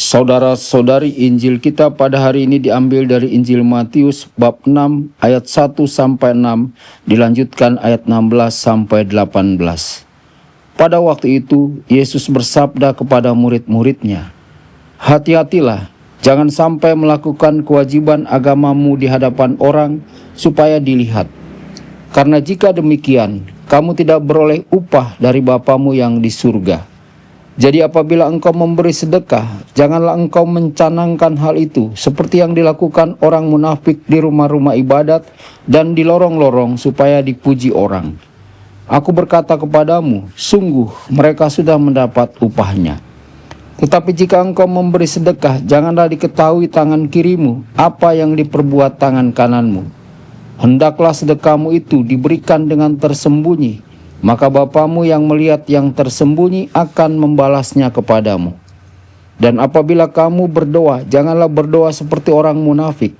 Saudara-saudari, Injil kita pada hari ini diambil dari Injil Matius bab 6 ayat 1 sampai 6, dilanjutkan ayat 16 sampai 18. Pada waktu itu Yesus bersabda kepada murid-muridnya, "Hati-hatilah, jangan sampai melakukan kewajiban agamamu di hadapan orang supaya dilihat. Karena jika demikian, kamu tidak beroleh upah dari Bapamu yang di surga. Jadi apabila engkau memberi sedekah, janganlah engkau mencanangkan hal itu seperti yang dilakukan orang munafik di rumah-rumah ibadat dan di lorong-lorong supaya dipuji orang. Aku berkata kepadamu, sungguh mereka sudah mendapat upahnya. Tetapi jika engkau memberi sedekah, janganlah diketahui tangan kirimu apa yang diperbuat tangan kananmu. Hendaklah sedekahmu itu diberikan dengan tersembunyi, maka Bapamu yang melihat yang tersembunyi akan membalasnya kepadamu. Dan apabila kamu berdoa, janganlah berdoa seperti orang munafik.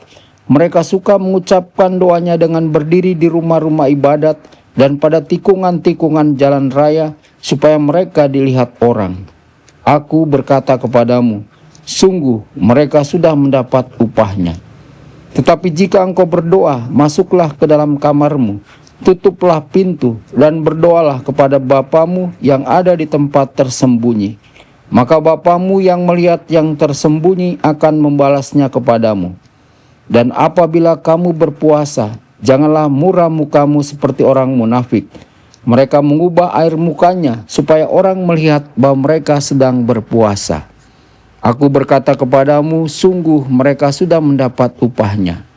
Mereka suka mengucapkan doanya dengan berdiri di rumah-rumah ibadat dan pada tikungan-tikungan jalan raya, supaya mereka dilihat orang. Aku berkata kepadamu, sungguh mereka sudah mendapat upahnya. Tetapi jika engkau berdoa, masuklah ke dalam kamarmu, tutuplah pintu dan berdoalah kepada Bapamu yang ada di tempat tersembunyi. Maka Bapamu yang melihat yang tersembunyi akan membalasnya kepadamu. Dan apabila kamu berpuasa, janganlah muram mukamu seperti orang munafik. Mereka mengubah air mukanya supaya orang melihat bahwa mereka sedang berpuasa. Aku berkata kepadamu, sungguh mereka sudah mendapat upahnya.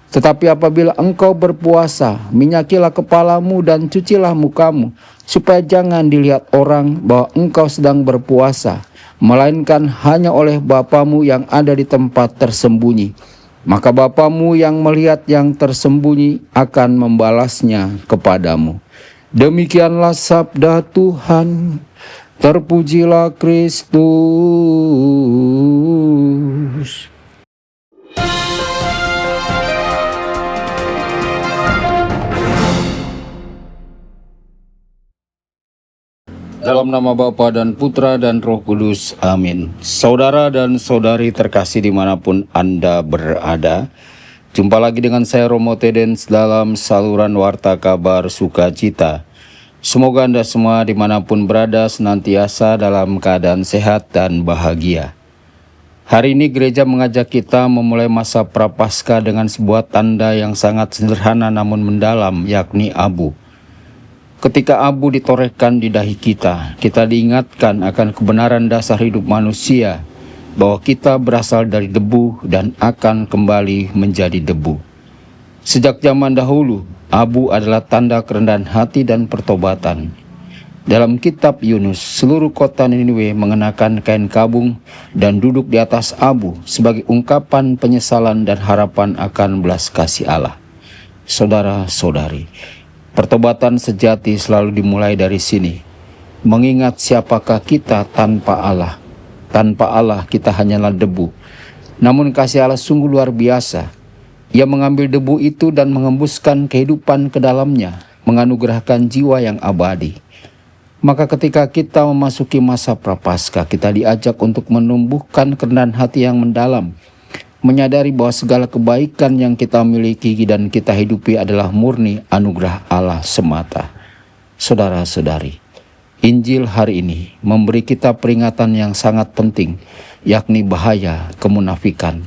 Tetapi apabila engkau berpuasa, minyakilah kepalamu dan cucilah mukamu, supaya jangan dilihat orang bahwa engkau sedang berpuasa, melainkan hanya oleh Bapamu yang ada di tempat tersembunyi. Maka Bapamu yang melihat yang tersembunyi akan membalasnya kepadamu." Demikianlah sabda Tuhan. Terpujilah Kristus. Dalam nama Bapa dan Putra dan Roh Kudus, amin. Saudara dan saudari terkasih dimanapun Anda berada, jumpa lagi dengan saya Romo Tedens dalam saluran Warta Kabar Sukacita. Semoga Anda semua dimanapun berada senantiasa dalam keadaan sehat dan bahagia. Hari ini gereja mengajak kita memulai masa Prapaskah dengan sebuah tanda yang sangat sederhana namun mendalam, yakni abu. Ketika abu ditorehkan di dahi kita diingatkan akan kebenaran dasar hidup manusia, bahwa kita berasal dari debu dan akan kembali menjadi debu. Sejak zaman dahulu, abu adalah tanda kerendahan hati dan pertobatan. Dalam kitab Yunus, seluruh kota Niniwe mengenakan kain kabung dan duduk di atas abu sebagai ungkapan penyesalan dan harapan akan belas kasih Allah. Saudara-saudari, pertobatan sejati selalu dimulai dari sini, mengingat siapakah kita tanpa Allah. Tanpa Allah kita hanyalah debu. Namun kasih Allah sungguh luar biasa. Ia mengambil debu itu dan mengembuskan kehidupan ke dalamnya, menganugerahkan jiwa yang abadi. Maka ketika kita memasuki masa Prapaskah, kita diajak untuk menumbuhkan kerendahan hati yang mendalam, menyadari bahwa segala kebaikan yang kita miliki dan kita hidupi adalah murni anugerah Allah semata. Saudara-saudari, Injil hari ini memberi kita peringatan yang sangat penting, yakni bahaya kemunafikan.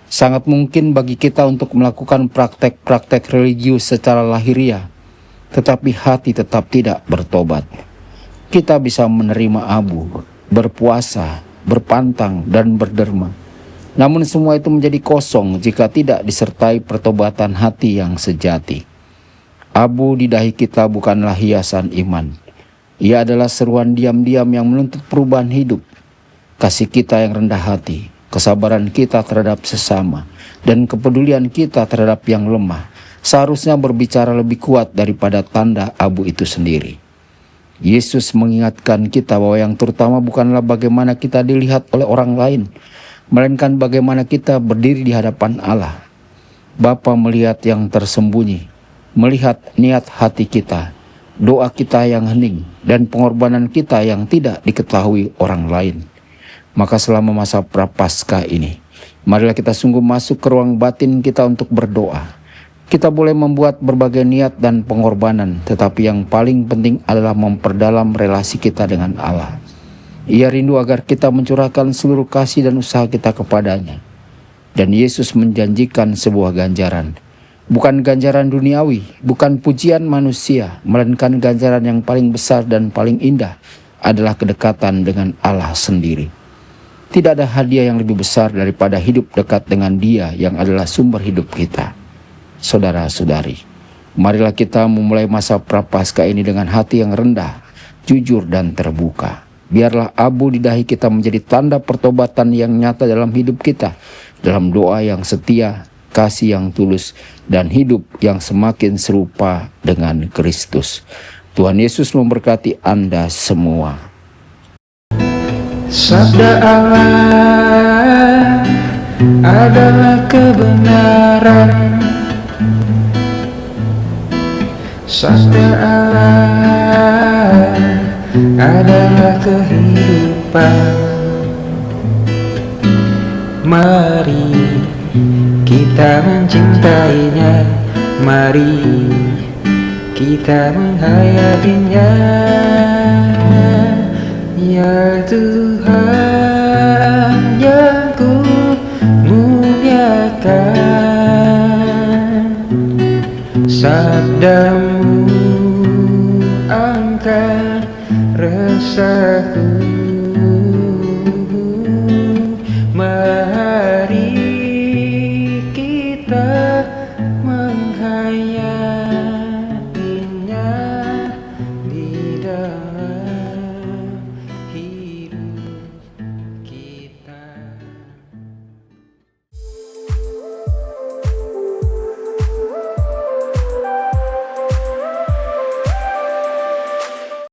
Sangat mungkin bagi kita untuk melakukan praktek-praktek religius secara lahiriah, tetapi hati tetap tidak bertobat. Kita bisa menerima abu, berpuasa, berpantang, dan berderma. Namun semua itu menjadi kosong jika tidak disertai pertobatan hati yang sejati. Abu di dahi kita bukanlah hiasan iman. Ia adalah seruan diam-diam yang menuntut perubahan hidup. Kasih kita yang rendah hati, kesabaran kita terhadap sesama, dan kepedulian kita terhadap yang lemah seharusnya berbicara lebih kuat daripada tanda abu itu sendiri. Yesus mengingatkan kita bahwa yang terutama bukanlah bagaimana kita dilihat oleh orang lain, melainkan bagaimana kita berdiri di hadapan Allah. Bapa melihat yang tersembunyi, melihat niat hati kita, doa kita yang hening, dan pengorbanan kita yang tidak diketahui orang lain. Maka selama masa Prapaskah ini, marilah kita sungguh masuk ke ruang batin kita untuk berdoa. Kita boleh membuat berbagai niat dan pengorbanan, tetapi yang paling penting adalah memperdalam relasi kita dengan Allah. Ia rindu agar kita mencurahkan seluruh kasih dan usaha kita kepadanya. Dan Yesus menjanjikan sebuah ganjaran. Bukan ganjaran duniawi, bukan pujian manusia, melainkan ganjaran yang paling besar dan paling indah adalah kedekatan dengan Allah sendiri. Tidak ada hadiah yang lebih besar daripada hidup dekat dengan Dia yang adalah sumber hidup kita. Saudara-saudari, marilah kita memulai masa Prapaskah ini dengan hati yang rendah, jujur dan terbuka. Biarlah abu di dahi kita menjadi tanda pertobatan yang nyata dalam hidup kita, dalam doa yang setia, kasih yang tulus, dan hidup yang semakin serupa dengan Kristus. Tuhan Yesus memberkati Anda semua. Sabda Allah adalah kebenaran. Sabda Allah adalah kehidupan. Mari kita mencintainya, mari kita menghayatinya. Ya Tuhan yang ku muliakan, sabdamu angkat resahku. Mari kita menghayatinya di dalam